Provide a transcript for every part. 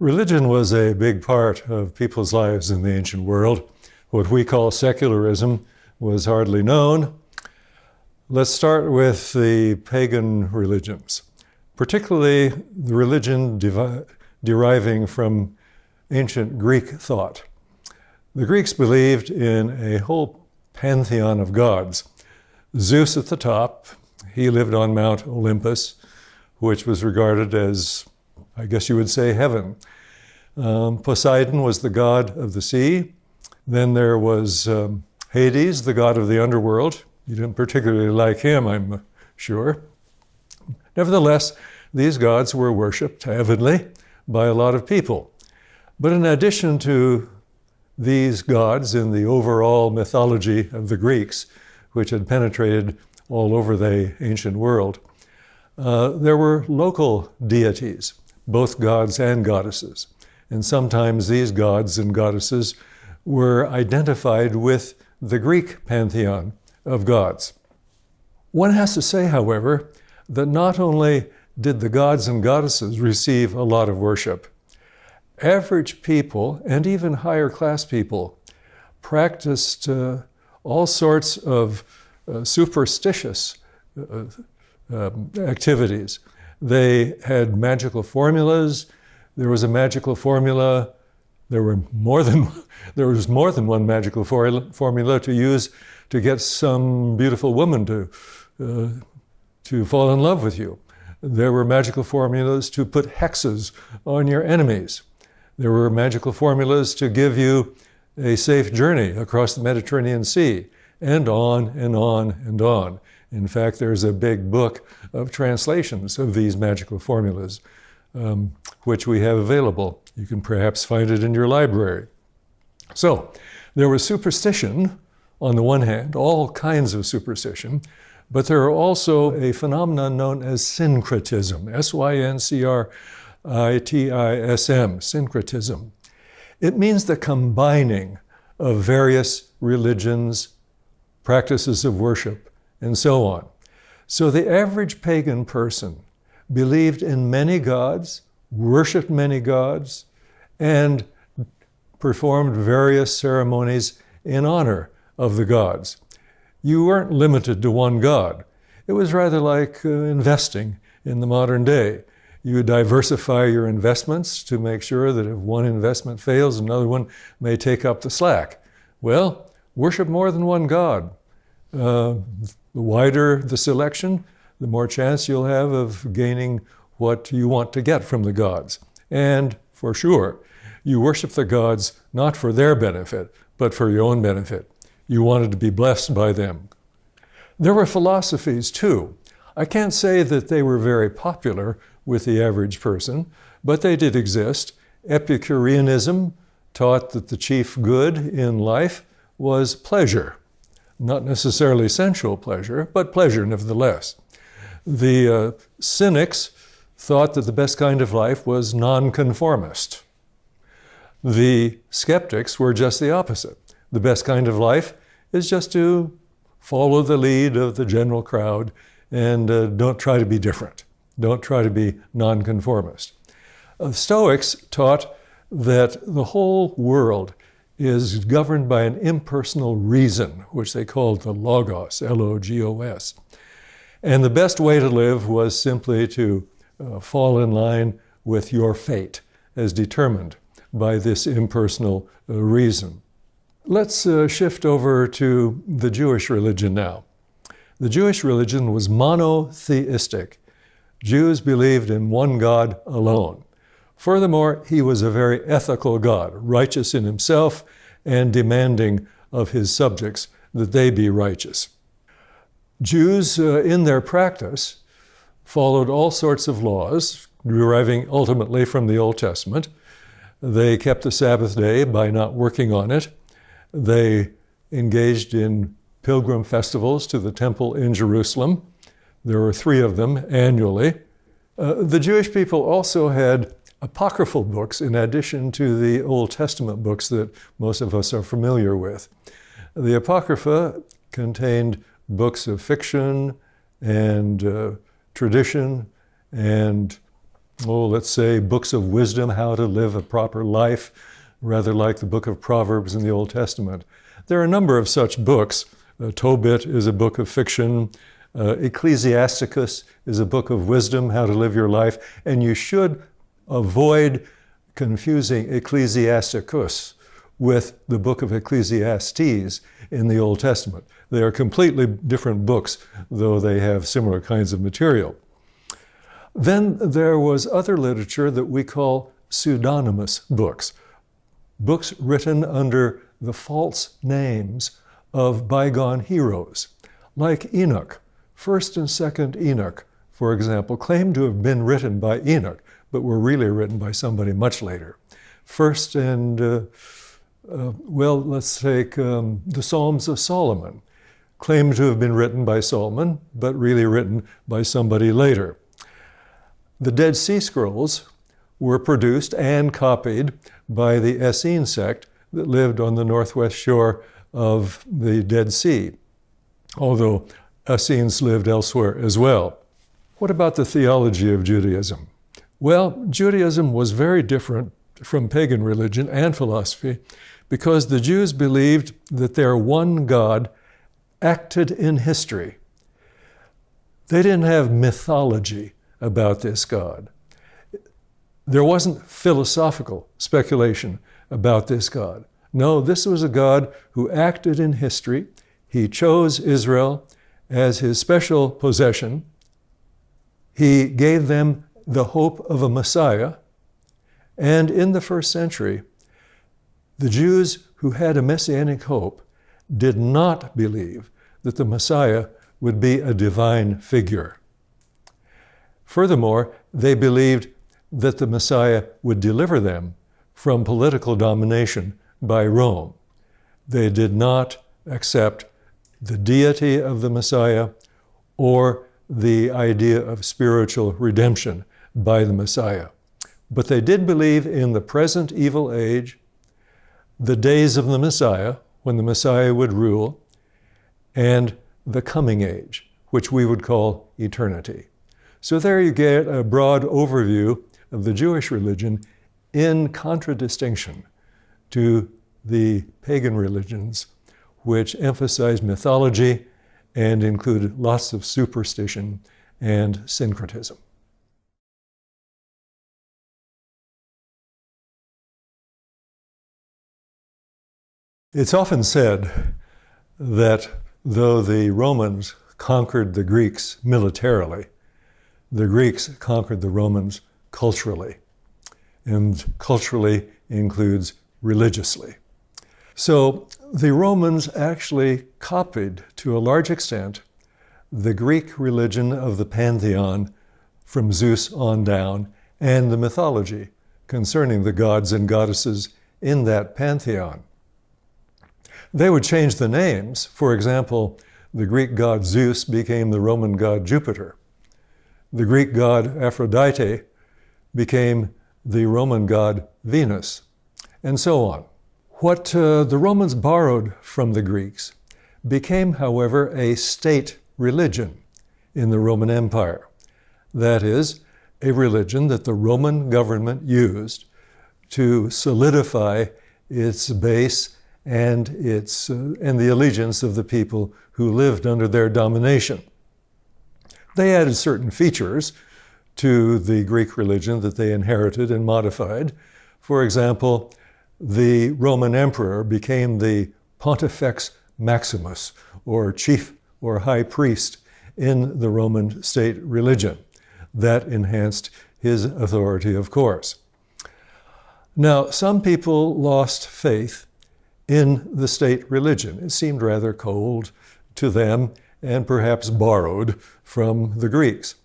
Religion was a big part of people's lives in the ancient world. What we call secularism was hardly known. Let's start with the pagan religions, particularly the religion deriving from ancient Greek thought. The Greeks believed in a whole pantheon of gods. Zeus at the top, he lived on Mount Olympus, which was regarded as, I guess you would say, heaven. Poseidon was the god of the sea. Then there was Hades, the god of the underworld. You didn't particularly like him, I'm sure. Nevertheless, these gods were worshipped heavenly by a lot of people. But in addition to these gods in the overall mythology of the Greeks, which had penetrated all over the ancient world, there were local deities, both gods and goddesses. And sometimes these gods and goddesses were identified with the Greek pantheon of gods. One has to say, however, that not only did the gods and goddesses receive a lot of worship, average people, and even higher class people, practiced all sorts of superstitious activities. They had magical formulas. There was a magical formula. There was more than one magical formula to use to get some beautiful woman to fall in love with you. There were magical formulas to put hexes on your enemies. There were magical formulas to give you a safe journey across the Mediterranean Sea, and on and on and on. In fact, there's a big book of translations of these magical formulas, which we have available. You can perhaps find it in your library. So, there was superstition on the one hand, all kinds of superstition, but there are also a phenomenon known as syncretism, S-Y-N-C-R-I-T-I-S-M, syncretism. It means the combining of various religions, practices of worship, and so on. So the average pagan person believed in many gods, worshipped many gods, and performed various ceremonies in honor of the gods. You weren't limited to one god. It was rather like investing in the modern day. You diversify your investments to make sure that if one investment fails, another one may take up the slack. Well, worship more than one god. The wider the selection, the more chance you'll have of gaining what you want to get from the gods. And for sure, you worship the gods not for their benefit, but for your own benefit. You wanted to be blessed by them. There were philosophies too. I can't say that they were very popular with the average person, but they did exist. Epicureanism taught that the chief good in life was pleasure. Not necessarily sensual pleasure, but pleasure nevertheless. The Cynics thought that the best kind of life was nonconformist. The skeptics were just the opposite. The best kind of life is just to follow the lead of the general crowd and don't try to be different. Don't try to be nonconformist. Stoics taught that the whole world is governed by an impersonal reason, which they called the logos, L-O-G-O-S. And the best way to live was simply to fall in line with your fate as determined by this impersonal reason. Let's shift over to the Jewish religion now. The Jewish religion was monotheistic. Jews believed in one God alone. Furthermore, he was a very ethical God, righteous in himself and demanding of his subjects that they be righteous. Jews, in their practice, followed all sorts of laws, deriving ultimately from the Old Testament. They kept the Sabbath day by not working on it. They engaged in pilgrim festivals to the temple in Jerusalem. There were 3 of them annually. The Jewish people also had apocryphal books in addition to the Old Testament books that most of us are familiar with. The Apocrypha contained books of fiction and tradition and let's say books of wisdom, how to live a proper life, rather like the book of Proverbs in the Old Testament. There are a number of such books. Tobit is a book of fiction. Ecclesiasticus is a book of wisdom, how to live your life. And you should avoid confusing Ecclesiasticus with the book of Ecclesiastes in the Old Testament. They are completely different books, though they have similar kinds of material. Then there was other literature that we call pseudonymous books, books written under the false names of bygone heroes, like Enoch. First and Second Enoch, for example, claimed to have been written by Enoch, but were really written by somebody much later. First and, let's take the Psalms of Solomon, claimed to have been written by Solomon, but really written by somebody later. The Dead Sea Scrolls were produced and copied by the Essene sect that lived on the northwest shore of the Dead Sea, although Essenes lived elsewhere as well. What about the theology of Judaism? Well, Judaism was very different from pagan religion and philosophy because the Jews believed that their one God acted in history. They didn't have mythology about this God. There wasn't philosophical speculation about this God. No, this was a God who acted in history. He chose Israel as his special possession. He gave them the hope of a Messiah. And in the first century, the Jews who had a messianic hope did not believe that the Messiah would be a divine figure. Furthermore, they believed that the Messiah would deliver them from political domination by Rome. They did not accept the deity of the Messiah or the idea of spiritual redemption by the Messiah. But they did believe in the present evil age, the days of the Messiah, when the Messiah would rule, and the coming age, which we would call eternity. So there you get a broad overview of the Jewish religion in contradistinction to the pagan religions, which emphasize mythology and include lots of superstition and syncretism. It's often said that though the Romans conquered the Greeks militarily, the Greeks conquered the Romans culturally, and culturally includes religiously. So the Romans actually copied, to a large extent, the Greek religion of the pantheon from Zeus on down, and the mythology concerning the gods and goddesses in that pantheon. They would change the names. For example, the Greek god Zeus became the Roman god Jupiter. The Greek god Aphrodite became the Roman god Venus, and so on. What the Romans borrowed from the Greeks became, however, a state religion in the Roman Empire. That is, a religion that the Roman government used to solidify its base and the allegiance of the people who lived under their domination. They added certain features to the Greek religion that they inherited and modified. For example, the Roman emperor became the Pontifex Maximus, or chief or high priest in the Roman state religion. That enhanced his authority, of course. Now, some people lost faith in the state religion. It seemed rather cold to them and perhaps borrowed from the Greeks.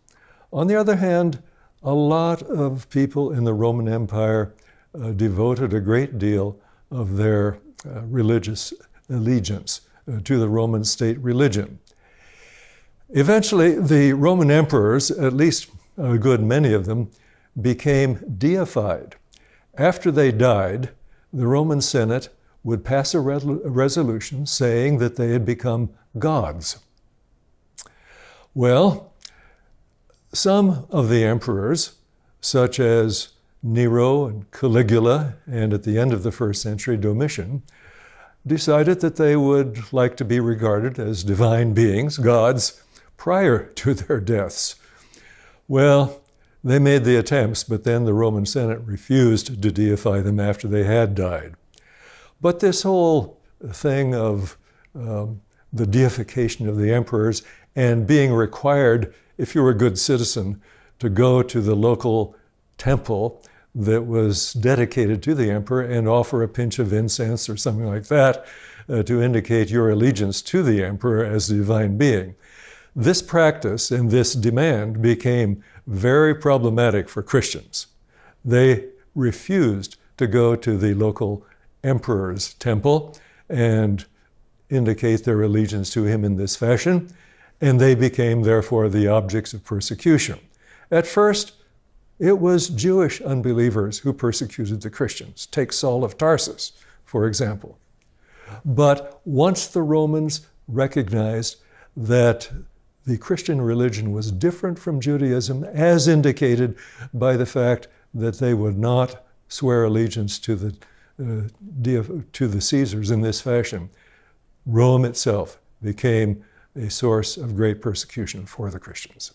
On the other hand, a lot of people in the Roman Empire devoted a great deal of their religious allegiance to the Roman state religion. Eventually, the Roman emperors, at least a good many of them, became deified. After they died, the Roman Senate would pass a resolution saying that they had become gods. Well, some of the emperors such as Nero and Caligula, and at the end of the first century, Domitian, decided that they would like to be regarded as divine beings, gods, prior to their deaths. Well, they made the attempts, but then the Roman Senate refused to deify them after they had died. But this whole thing of the deification of the emperors and being required, if you were a good citizen, to go to the local temple that was dedicated to the emperor and offer a pinch of incense or something like that to indicate your allegiance to the emperor as a divine being. This practice and this demand became very problematic for Christians. They refused to go to the local emperor's temple and indicate their allegiance to him in this fashion, and they became, therefore, the objects of persecution. At first, it was Jewish unbelievers who persecuted the Christians. Take Saul of Tarsus, for example. But once the Romans recognized that the Christian religion was different from Judaism, as indicated by the fact that they would not swear allegiance to the Caesars in this fashion, Rome itself became a source of great persecution for the Christians.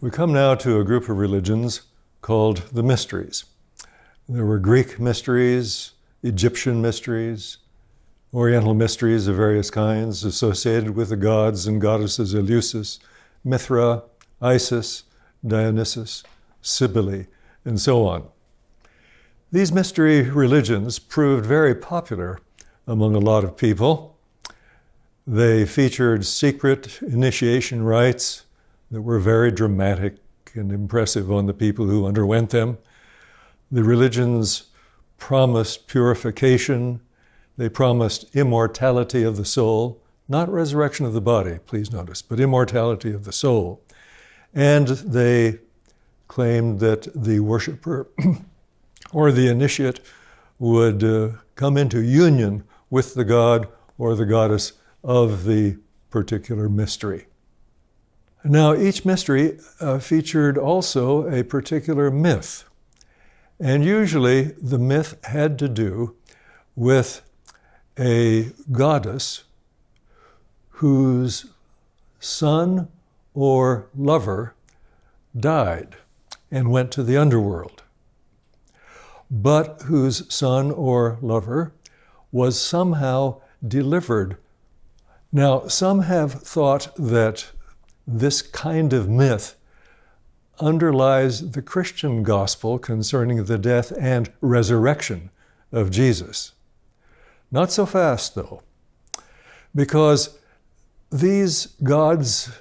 We come now to a group of religions called the mysteries. There were Greek mysteries, Egyptian mysteries, Oriental mysteries of various kinds associated with the gods and goddesses Eleusis, Mithra, Isis, Dionysus, Cybele, and so on. These mystery religions proved very popular among a lot of people. They featured secret initiation rites that were very dramatic and impressive on the people who underwent them. The religions promised purification. They promised immortality of the soul, not resurrection of the body, please notice, but immortality of the soul. And they claimed that the worshiper or the initiate would come into union with the god or the goddess of the particular mystery. Now, each mystery featured also a particular myth. And usually the myth had to do with a goddess whose son or lover died and went to the underworld, but whose son or lover was somehow delivered. Now, some have thought that this kind of myth underlies the Christian gospel concerning the death and resurrection of Jesus. Not so fast, though, because these gods,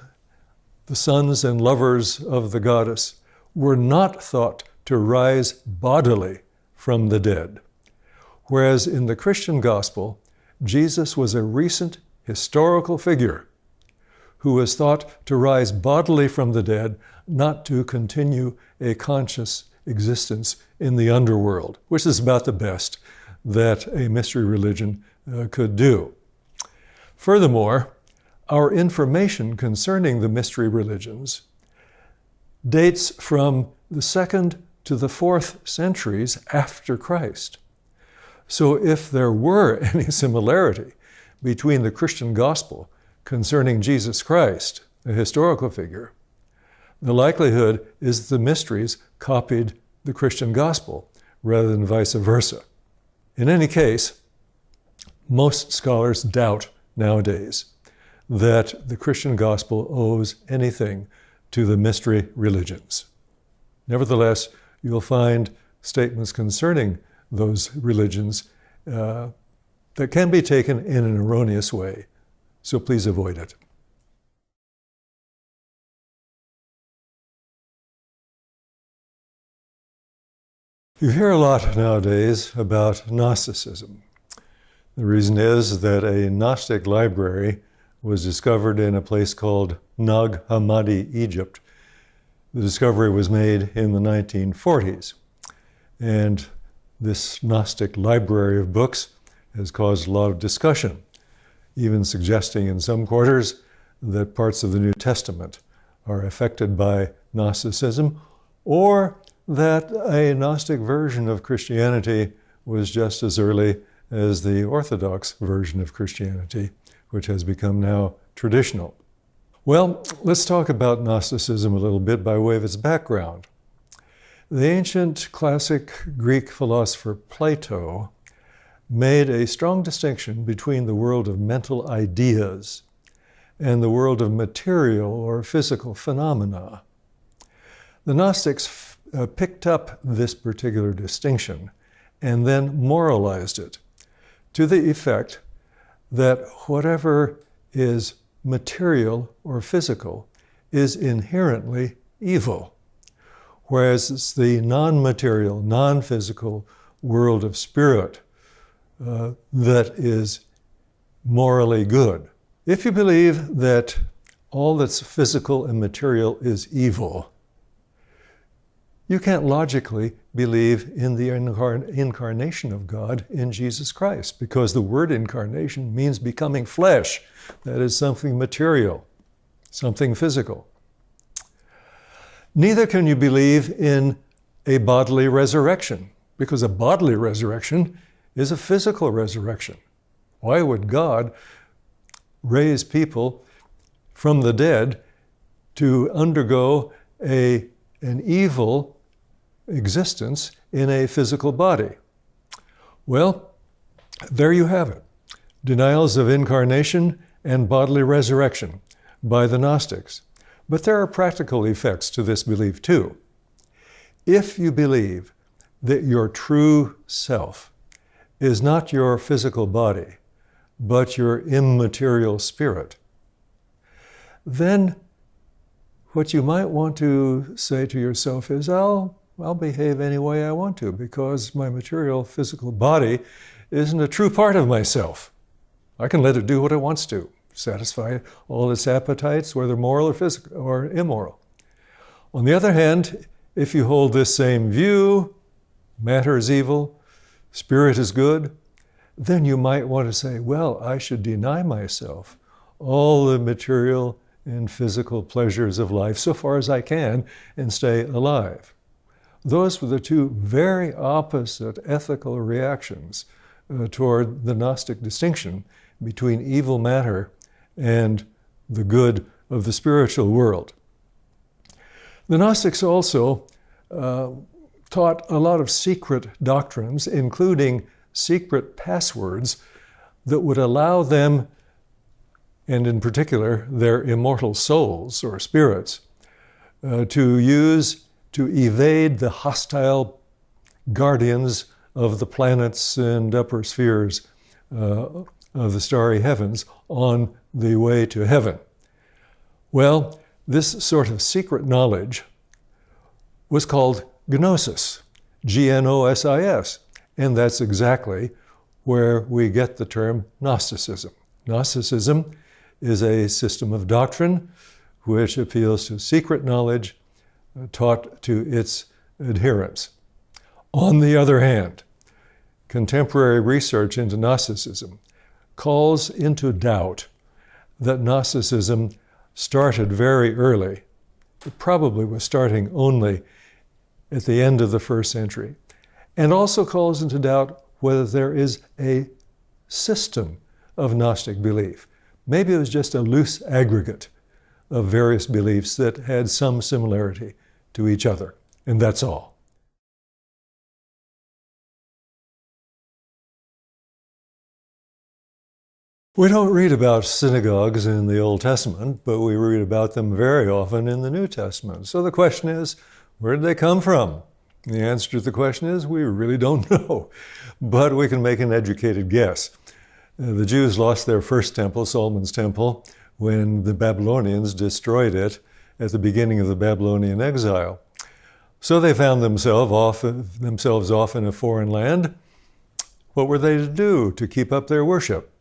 the sons and lovers of the goddess, were not thought to rise bodily from the dead, whereas in the Christian gospel, Jesus was a recent historical figure who was thought to rise bodily from the dead, not to continue a conscious existence in the underworld, which is about the best that a mystery religion could do. Furthermore, our information concerning the mystery religions dates from the 2nd to the 4th centuries after Christ. So if there were any similarity between the Christian gospel concerning Jesus Christ, a historical figure, the likelihood is the mysteries copied the Christian gospel rather than vice versa. In any case, most scholars doubt nowadays that the Christian gospel owes anything to the mystery religions. Nevertheless, you'll find statements concerning those religions that can be taken in an erroneous way, so please avoid it. You hear a lot nowadays about Gnosticism. The reason is that a Gnostic library was discovered in a place called Nag Hammadi, Egypt. The discovery was made in the 1940s. And this Gnostic library of books has caused a lot of discussion even suggesting in some quarters that parts of the New Testament are affected by Gnosticism, or that a Gnostic version of Christianity was just as early as the Orthodox version of Christianity, which has become now traditional. Well, let's talk about Gnosticism a little bit by way of its background. The ancient classic Greek philosopher Plato made a strong distinction between the world of mental ideas and the world of material or physical phenomena. The Gnostics picked up this particular distinction and then moralized it to the effect that whatever is material or physical is inherently evil, whereas it's the non-material, non-physical world of spirit that is morally good. If you believe that all that's physical and material is evil, you can't logically believe in the incarnation of God in Jesus Christ, because the word incarnation means becoming flesh. That is something material, something physical. Neither can you believe in a bodily resurrection, because a bodily resurrection is a physical resurrection. Why would God raise people from the dead to undergo an evil existence in a physical body? Well, there you have it. Denials of incarnation and bodily resurrection by the Gnostics. But there are practical effects to this belief too. If you believe that your true self is not your physical body, but your immaterial spirit, then what you might want to say to yourself is, I'll behave any way I want to, because my material physical body isn't a true part of myself. I can let it do what it wants to, satisfy all its appetites, whether moral or physical or immoral. On the other hand, if you hold this same view, matter is evil, spirit is good, then you might want to say, well, I should deny myself all the material and physical pleasures of life so far as I can and stay alive. Those were the two very opposite ethical reactions toward the Gnostic distinction between evil matter and the good of the spiritual world. The Gnostics also taught a lot of secret doctrines, including secret passwords that would allow them, and in particular their immortal souls or spirits, to evade the hostile guardians of the planets and upper spheres of the starry heavens on the way to heaven. Well, this sort of secret knowledge was called gnosis, Gnosis, and that's exactly where we get the term Gnosticism. Gnosticism is a system of doctrine which appeals to secret knowledge taught to its adherents. On the other hand, contemporary research into Gnosticism calls into doubt that Gnosticism started very early. It probably was starting only at the end of the first century, and also calls into doubt whether there is a system of Gnostic belief. Maybe it was just a loose aggregate of various beliefs that had some similarity to each other, and that's all. We don't read about synagogues in the Old Testament, but we read about them very often in the New Testament. So the question is, where did they come from? The answer to the question is, we really don't know, but we can make an educated guess. The Jews lost their first temple, Solomon's temple, when the Babylonians destroyed it at the beginning of the Babylonian exile. So they found themselves off in a foreign land. What were they to do to keep up their worship?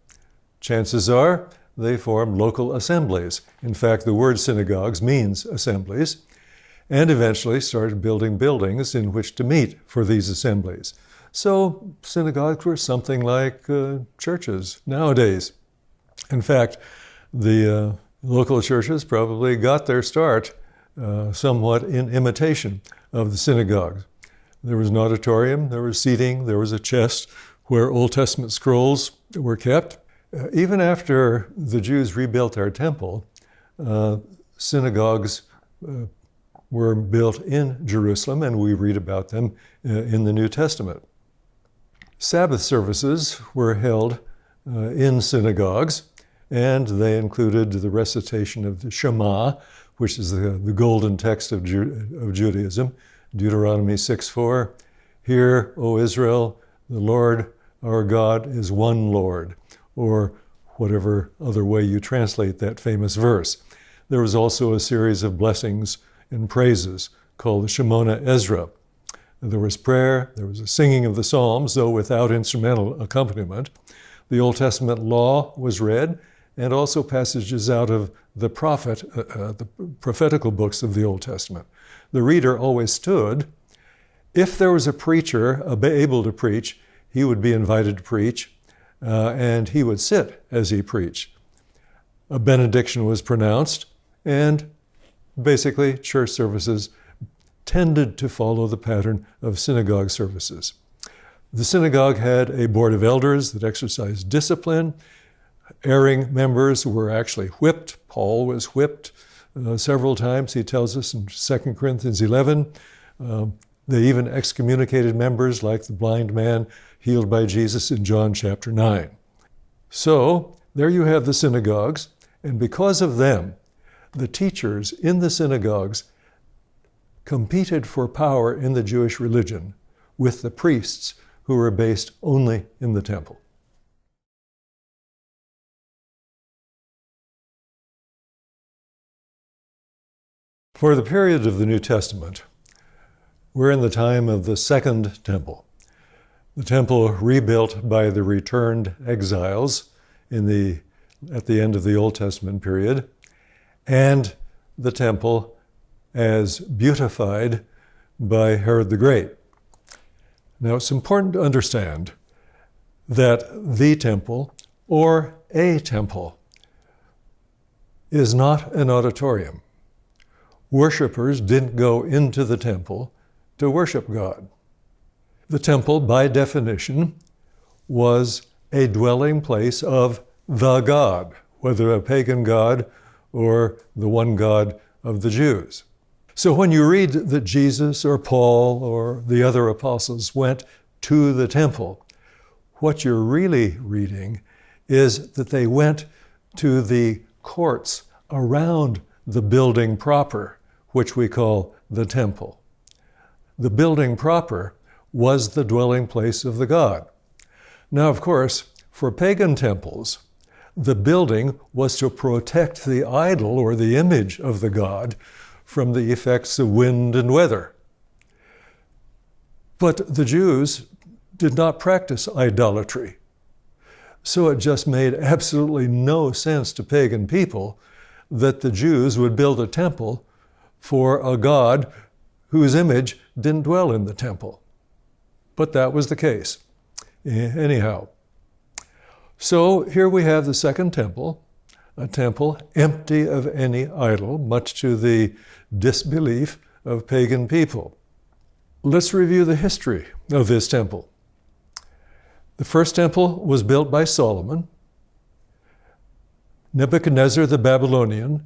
Chances are they formed local assemblies. In fact, the word synagogues means assemblies, and eventually started building buildings in which to meet for these assemblies. So synagogues were something like churches nowadays. In fact, the local churches probably got their start somewhat in imitation of the synagogues. There was an auditorium, there was seating, there was a chest where Old Testament scrolls were kept. Even after the Jews rebuilt their temple, synagogues were built in Jerusalem, and we read about them in the New Testament. Sabbath services were held in synagogues, and they included the recitation of the Shema, which is the golden text of Judaism, Deuteronomy 6:4. Hear, O Israel, the Lord our God is one Lord, or whatever other way you translate that famous verse. There was also a series of blessings and praises called the Shemona Ezra. There was prayer, there was a singing of the Psalms, though without instrumental accompaniment. The Old Testament law was read, and also passages out of the prophetical books of the Old Testament. The reader always stood. If there was a preacher able to preach, he would be invited to preach, and he would sit as he preached. A benediction was pronounced, and basically church services tended to follow the pattern of synagogue services. The synagogue had a board of elders that exercised discipline. Erring members were actually whipped. Paul was whipped several times, he tells us in 2 Corinthians 11. They even excommunicated members like the blind man healed by Jesus in John chapter 9. So there you have the synagogues, and because of them, the teachers in the synagogues competed for power in the Jewish religion with the priests who were based only in the temple. For the period of the New Testament, we're in the time of the Second Temple. The temple rebuilt by the returned exiles at the end of the Old Testament period, and the temple as beautified by Herod the Great. Now, it's important to understand that the temple, or a temple, is not an auditorium. Worshippers didn't go into the temple to worship God. The temple, by definition, was a dwelling place of the God, whether a pagan god or the one God of the Jews. So when you read that Jesus or Paul or the other apostles went to the temple, what you're really reading is that they went to the courts around the building proper, which we call the temple. The building proper was the dwelling place of the god. Now, of course, for pagan temples, the building was to protect the idol or the image of the god from the effects of wind and weather. But the Jews did not practice idolatry. So it just made absolutely no sense to pagan people that the Jews would build a temple for a god whose image didn't dwell in the temple. But that was the case. Anyhow, so here we have the Second Temple, a temple empty of any idol, much to the disbelief of pagan people. Let's review the history of this temple. The first temple was built by Solomon. Nebuchadnezzar the Babylonian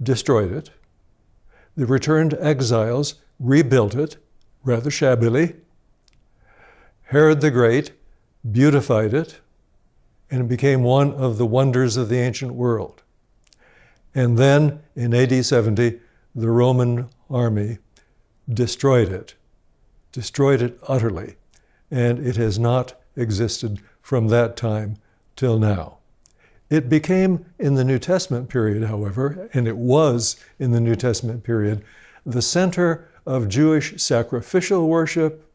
destroyed it. The returned exiles rebuilt it, rather shabbily. Herod the Great beautified it, and it became one of the wonders of the ancient world. And then, in AD 70, the Roman army destroyed it utterly, and it has not existed from that time till now. It became, in the New Testament period, however, and it was in the New Testament period, the center of Jewish sacrificial worship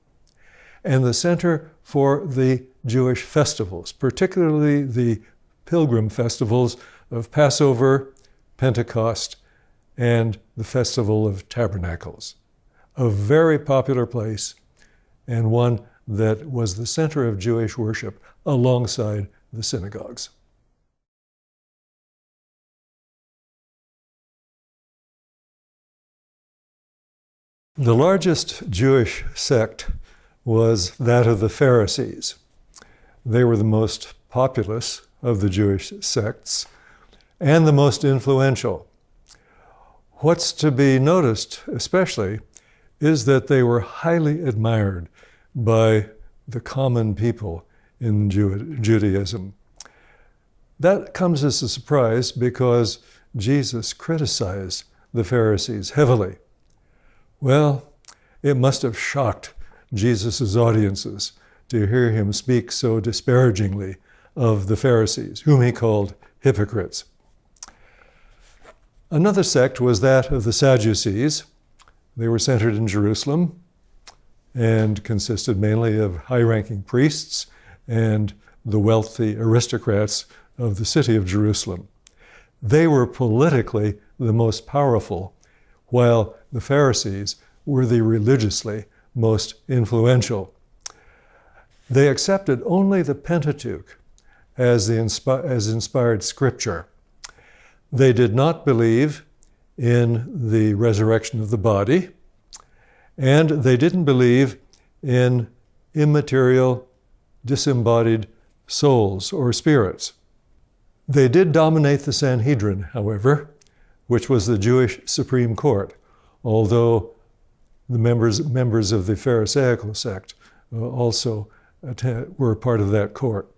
and the center for the Jewish festivals, particularly the pilgrim festivals of Passover, Pentecost, and the Festival of Tabernacles. A very popular place, and one that was the center of Jewish worship alongside the synagogues. The largest Jewish sect was that of the Pharisees. They were the most populous of the Jewish sects and the most influential. What's to be noticed especially is that they were highly admired by the common people in Judaism. That comes as a surprise because Jesus criticized the Pharisees heavily. Well, it must have shocked Jesus' audiences to hear him speak so disparagingly of the Pharisees, whom he called hypocrites. Another sect was that of the Sadducees. They were centered in Jerusalem and consisted mainly of high-ranking priests and the wealthy aristocrats of the city of Jerusalem. They were politically the most powerful, while the Pharisees were the religiously most influential. They accepted only the Pentateuch as inspired scripture. They did not believe in the resurrection of the body, and they didn't believe in immaterial, disembodied souls or spirits. They did dominate the Sanhedrin, however, which was the Jewish Supreme Court, although the members of the Pharisaical sect also were part of that court.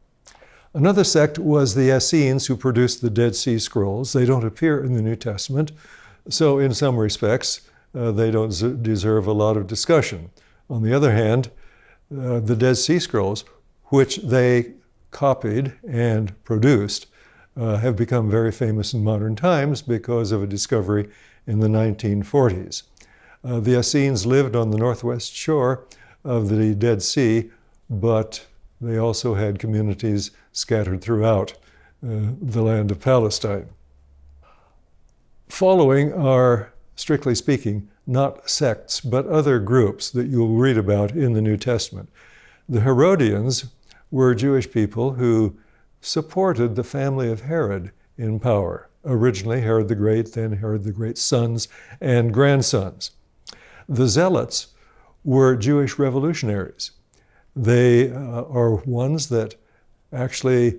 Another sect was the Essenes, who produced the Dead Sea Scrolls. They don't appear in the New Testament, so in some respects, they don't deserve a lot of discussion. On the other hand, the Dead Sea Scrolls, which they copied and produced, have become very famous in modern times because of a discovery in the 1940s. The Essenes lived on the northwest shore of the Dead Sea, but they also had communities scattered throughout the land of Palestine. Following are, strictly speaking, not sects, but other groups that you'll read about in the New Testament. The Herodians were Jewish people who supported the family of Herod in power. Originally Herod the Great, then Herod the Great's sons and grandsons. The Zealots were Jewish revolutionaries. They are ones that actually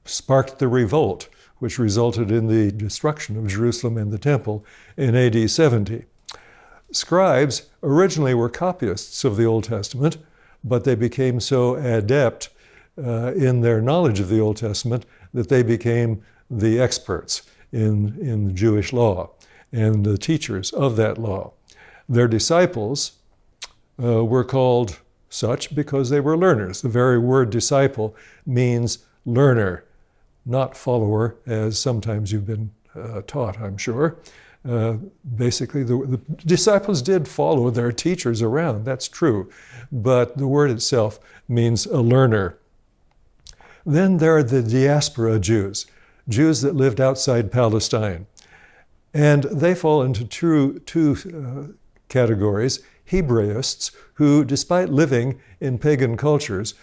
sparked the revolt, which resulted in the destruction of Jerusalem and the temple in AD 70. Scribes originally were copyists of the Old Testament, but they became so adept in their knowledge of the Old Testament that they became the experts in the Jewish law and the teachers of that law. Their disciples were called such because they were learners. The very word disciple means learner, not follower, as sometimes you've been taught, I'm sure. Basically, the disciples did follow their teachers around, that's true, but the word itself means a learner. Then there are the diaspora Jews, Jews that lived outside Palestine. And they fall into two categories. Hebraists, who, despite living in pagan cultures,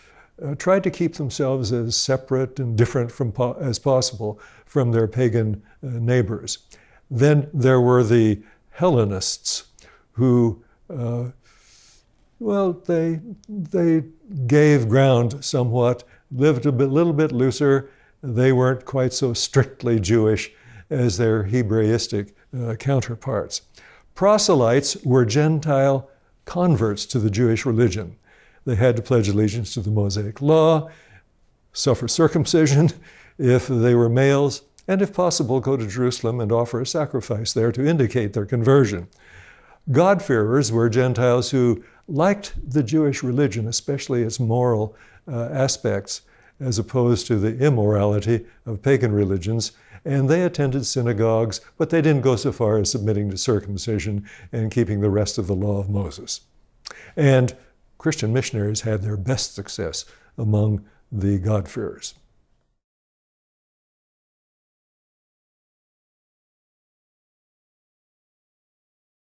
tried to keep themselves as separate and different as possible from their pagan neighbors. Then there were the Hellenists, who, they gave ground somewhat, lived a little bit looser. They weren't quite so strictly Jewish as their Hebraistic counterparts. Proselytes were Gentile converts to the Jewish religion. They had to pledge allegiance to the Mosaic law, suffer circumcision if they were males, and if possible, go to Jerusalem and offer a sacrifice there to indicate their conversion. God-fearers were Gentiles who liked the Jewish religion, especially its moral aspects, as opposed to the immorality of pagan religions, and they attended synagogues, but they didn't go so far as submitting to circumcision and keeping the rest of the law of Moses. And Christian missionaries had their best success among the God-fearers.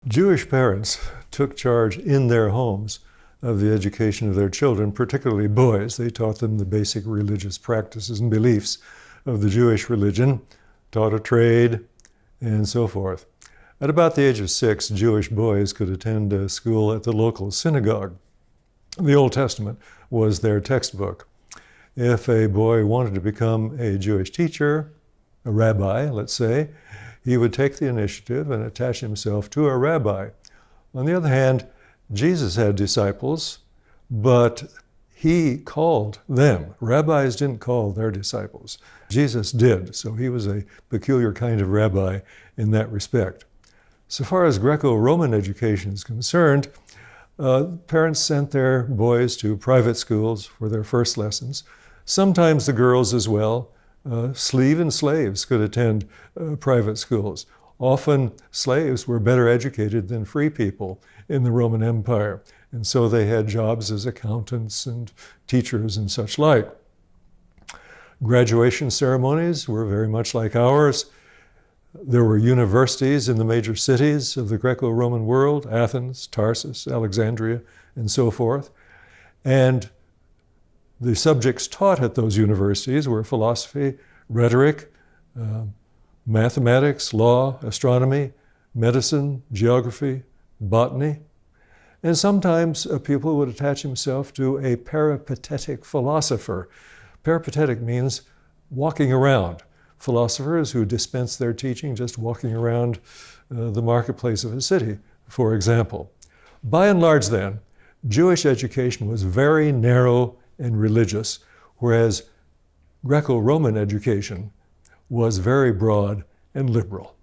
Jewish parents took charge in their homes of the education of their children, particularly boys. They taught them the basic religious practices and beliefs of the Jewish religion, taught a trade, and so forth. At about the age of 6, Jewish boys could attend school at the local synagogue. The Old Testament was their textbook. If a boy wanted to become a Jewish teacher, a rabbi, let's say, he would take the initiative and attach himself to a rabbi. On the other hand, Jesus had disciples, but he called them. Rabbis didn't call their disciples. Jesus did, so he was a peculiar kind of rabbi in that respect. So far as Greco-Roman education is concerned, parents sent their boys to private schools for their first lessons. Sometimes the girls as well. Even slaves could attend private schools. Often slaves were better educated than free people in the Roman Empire, and so they had jobs as accountants and teachers and such like. Graduation ceremonies were very much like ours. There were universities in the major cities of the Greco-Roman world, Athens, Tarsus, Alexandria, and so forth. And the subjects taught at those universities were philosophy, rhetoric, mathematics, law, astronomy, medicine, geography, botany. And sometimes a pupil would attach himself to a peripatetic philosopher. Peripatetic means walking around. Philosophers who dispense their teaching just walking around the marketplace of a city, for example. By and large then, Jewish education was very narrow and religious, whereas Greco-Roman education was very broad and liberal.